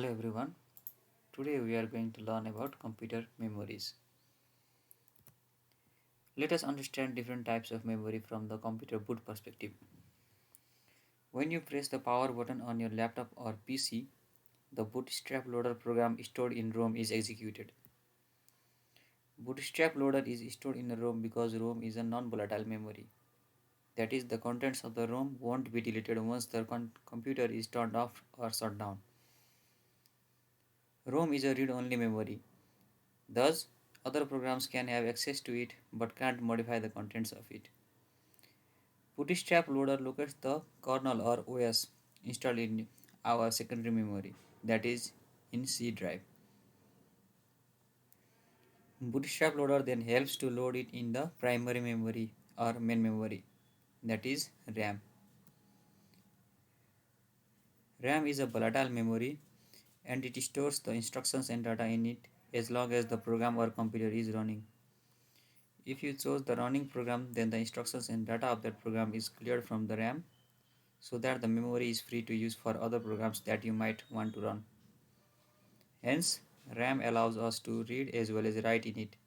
Hello everyone. Today we are going to learn about computer memories. Let us understand different types of memory from the computer boot perspective. When you press the power button on your laptop or PC, the Bootstrap loader program stored in ROM is executed. Bootstrap loader is stored in ROM because ROM is a non-volatile memory. That is, the contents of the ROM won't be deleted once the computer is turned off or shut down. ROM is a read-only memory. Thus, other programs can have access to it but can't modify the contents of it. Bootstrap loader locates the kernel or OS installed in our secondary memory, that is, in C drive. Bootstrap loader then helps to load it in the primary memory or main memory, that is RAM. RAM is a volatile memory and it stores the instructions and data in it as long as the program or computer is running. If you choose the running program, then the instructions and data of that program is cleared from the RAM so that the memory is free to use for other programs that you might want to run. Hence, RAM allows us to read as well as write in it.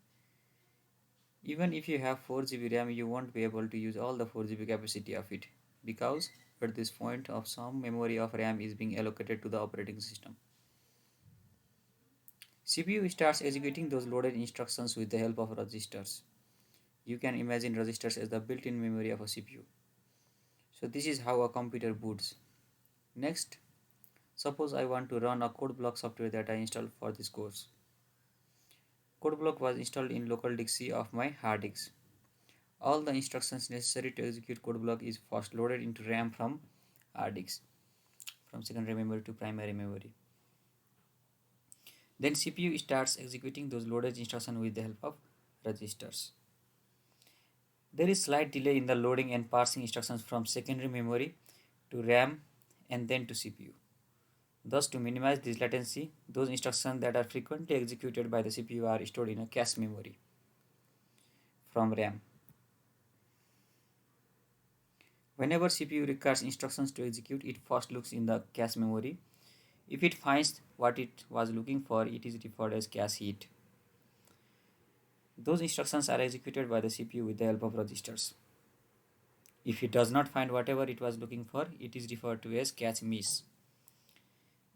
Even if you have 4 GB RAM, you won't be able to use all the 4 GB capacity of it because at this point of some memory of RAM is being allocated to the operating system. CPU starts executing those loaded instructions with the help of registers. You can imagine registers as the built-in memory of a CPU. So this is how a computer boots. Next, suppose I want to run a code block software that I installed for this course. Codeblock was installed in local disk C of my hard disk. All the instructions necessary to execute codeblock is first loaded into RAM from hard disk, from secondary memory to primary memory. Then CPU starts executing those loaded instructions with the help of registers. There is slight delay in the loading and parsing instructions from secondary memory to RAM and then to CPU. Thus, to minimize this latency, those instructions that are frequently executed by the CPU are stored in a cache memory from RAM. Whenever CPU requires instructions to execute, it first looks in the cache memory. If it finds what it was looking for, it is referred as cache hit. Those instructions are executed by the CPU with the help of registers. If it does not find whatever it was looking for, it is referred to as cache miss.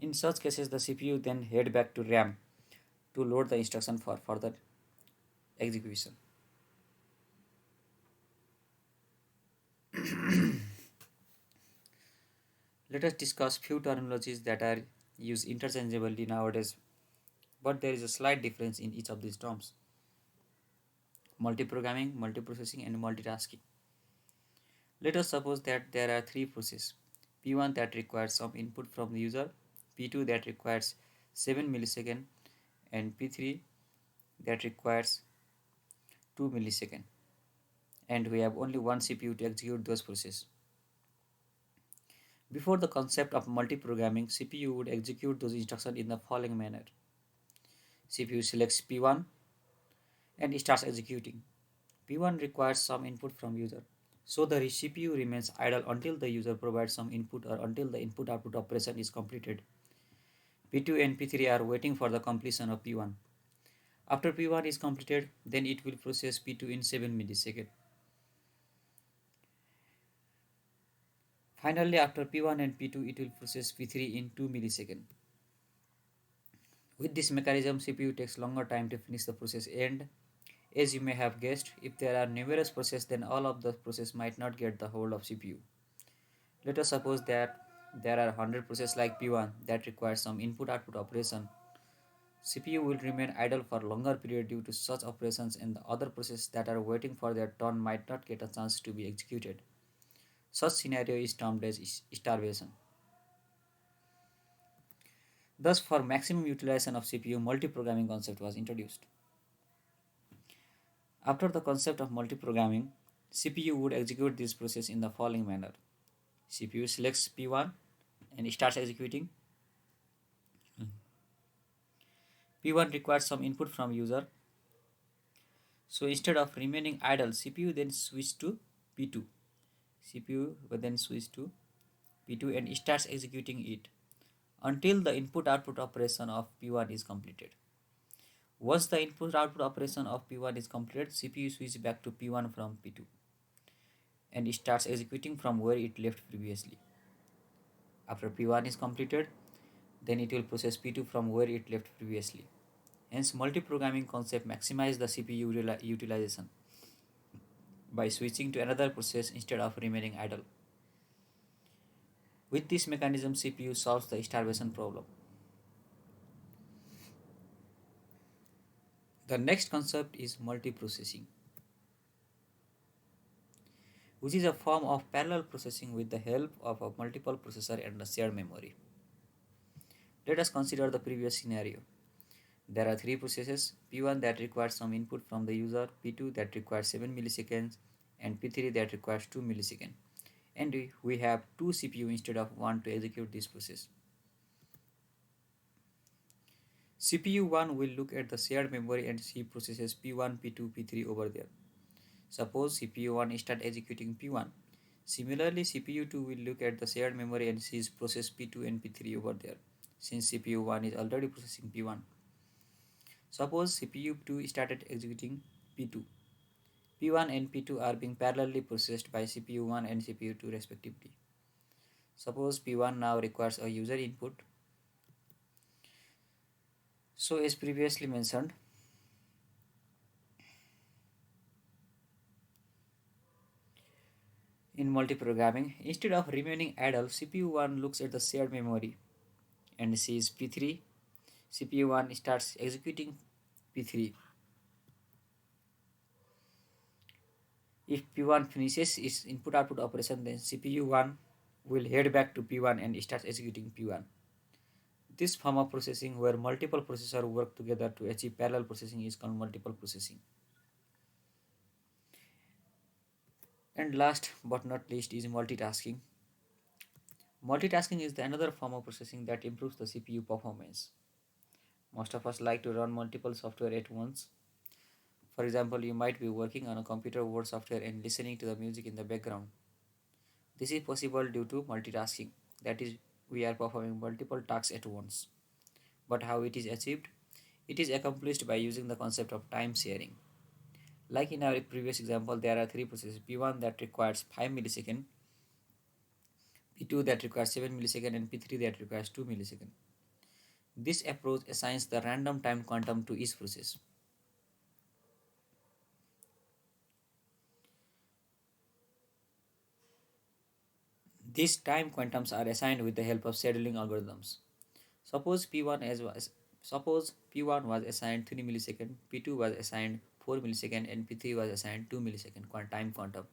In such cases, the CPU then head back to RAM to load the instruction for further execution. Let us discuss few terminologies that are used interchangeably nowadays, but there is a slight difference in each of these terms. Multiprogramming, multiprocessing, and multitasking. Let us suppose that there are three processes. P1 that requires some input from the user, P2 that requires 7 milliseconds, and P3 that requires 2 milliseconds. And we have only one CPU to execute those processes. Before the concept of multiprogramming, CPU would execute those instructions in the following manner. CPU selects P1 and starts executing. P1 requires some input from user. So the CPU remains idle until the user provides some input or until the input-output operation is completed. P2 and P3 are waiting for the completion of P1. After P1 is completed, then it will process P2 in 7 milliseconds. Finally, after P1 and P2, it will process P3 in 2 milliseconds. With this mechanism, CPU takes longer time to finish the process, and as you may have guessed, if there are numerous processes, then all of the processes might not get the hold of CPU. Let us suppose that there are 100 processes like P1 that require some input-output operation. CPU will remain idle for a longer period due to such operations, and the other processes that are waiting for their turn might not get a chance to be executed. Such scenario is termed as starvation. Thus, for maximum utilization of CPU, multiprogramming concept was introduced. After the concept of multiprogramming, CPU would execute this process in the following manner. CPU selects P1 and starts executing. P1 requires some input from user. So instead of remaining idle, CPU then switches to P2. CPU will then switch to P2 and starts executing it. until the input output operation of P1 is completed. Once the input output operation of P1 is completed, CPU switches back to P1 from P2 and starts executing from where it left previously. After P1 is completed, then it will process P2 from where it left previously. Hence, multiprogramming concept maximize the CPU utilization by switching to another process instead of remaining idle. With this mechanism, CPU solves the starvation problem. The next concept is multiprocessing, which is a form of parallel processing with the help of a multiple processor and a shared memory. Let us consider the previous scenario. There are three processes: P1 that requires some input from the user, P2 that requires 7 milliseconds, and P3 that requires 2 milliseconds. And we have two CPU instead of one to execute this process. CPU 1 will look at the shared memory and see processes P1, P2, P3 over there. Suppose CPU 1 start executing P1. Similarly, CPU 2 will look at the shared memory and sees process P2 and P3 over there, since CPU 1 is already processing P1. Suppose CPU 2 started executing P2. P1 and P2 are being parallelly processed by CPU 1 and CPU 2 respectively. Suppose P1 now requires a user input. So as previously mentioned, in multiprogramming, instead of remaining idle, CPU 1 looks at the shared memory and sees P3. CPU 1 starts executing P3. If P1 finishes its input output operation, then CPU 1 will head back to P1 and starts executing P1. This form of processing where multiple processors work together to achieve parallel processing is called multiple processing. And last but not least is multitasking. Multitasking is another form of processing that improves the CPU performance. Most of us like to run multiple software at once. For example, you might be working on a computer word software and listening to the music in the background. This is possible due to multitasking, that is, we are performing multiple tasks at once. But how it is achieved? It is accomplished by using the concept of time sharing. Like in our previous example, there are three processes: P1 that requires 5 milliseconds, P2 that requires 7 milliseconds, and P3 that requires 2 milliseconds. This approach assigns the random time quantum to each process. These time quantums are assigned with the help of scheduling algorithms. Suppose P1 was assigned 3 milliseconds, P2 was assigned 4 milliseconds, and P3 was assigned 2 milliseconds time quantum.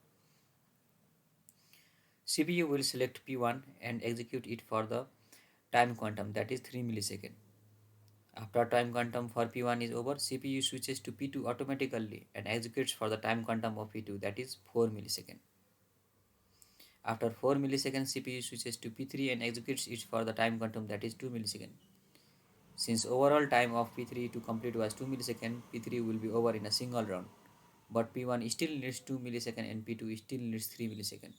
CPU will select P1 and execute it for the time quantum, that is 3 milliseconds. After time quantum for P1 is over, CPU switches to P2 automatically and executes for the time quantum of P2, that is 4 milliseconds. After 4 milliseconds, CPU switches to P3 and executes it for the time quantum, that is 2 milliseconds. Since overall time of P3 to complete was 2 milliseconds, P3 will be over in a single round. But P1 still needs 2 milliseconds and P2 still needs 3 milliseconds.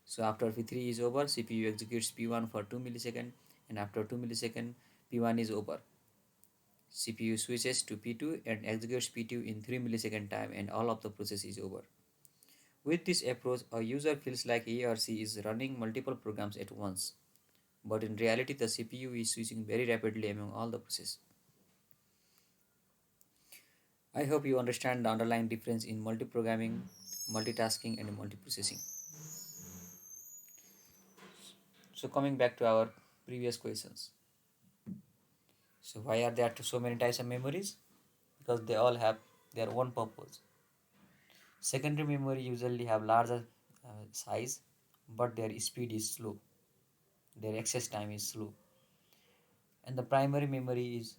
So after P3 is over, CPU executes P1 for 2 milliseconds, and after 2 milliseconds, P1 is over. CPU switches to P2 and executes P2 in 3 millisecond time, and all of the process is over. With this approach, a user feels like he or she is running multiple programs at once. But in reality, the CPU is switching very rapidly among all the processes. I hope you understand the underlying difference in multiprogramming, multitasking, and multiprocessing. So coming back to our previous questions. So why are there so many types of memories? Because they all have their own purpose. Secondary memory usually have larger size, but their speed is slow. Their access time is slow. And the primary memory is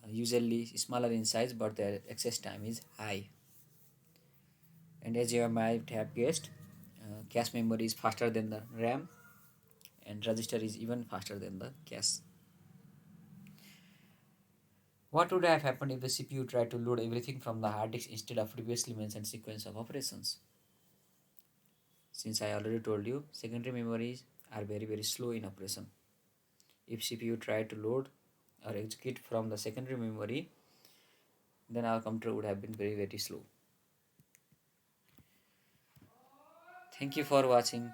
usually smaller in size, but their access time is high. And as you might have guessed, cache memory is faster than the RAM, and register is even faster than the cache. What would have happened if the CPU tried to load everything from the hard disk instead of previously mentioned sequence of operations? Since I already told you, secondary memories are very slow in operation. If CPU tried to load or execute from the secondary memory, then our computer would have been very slow. Thank you for watching.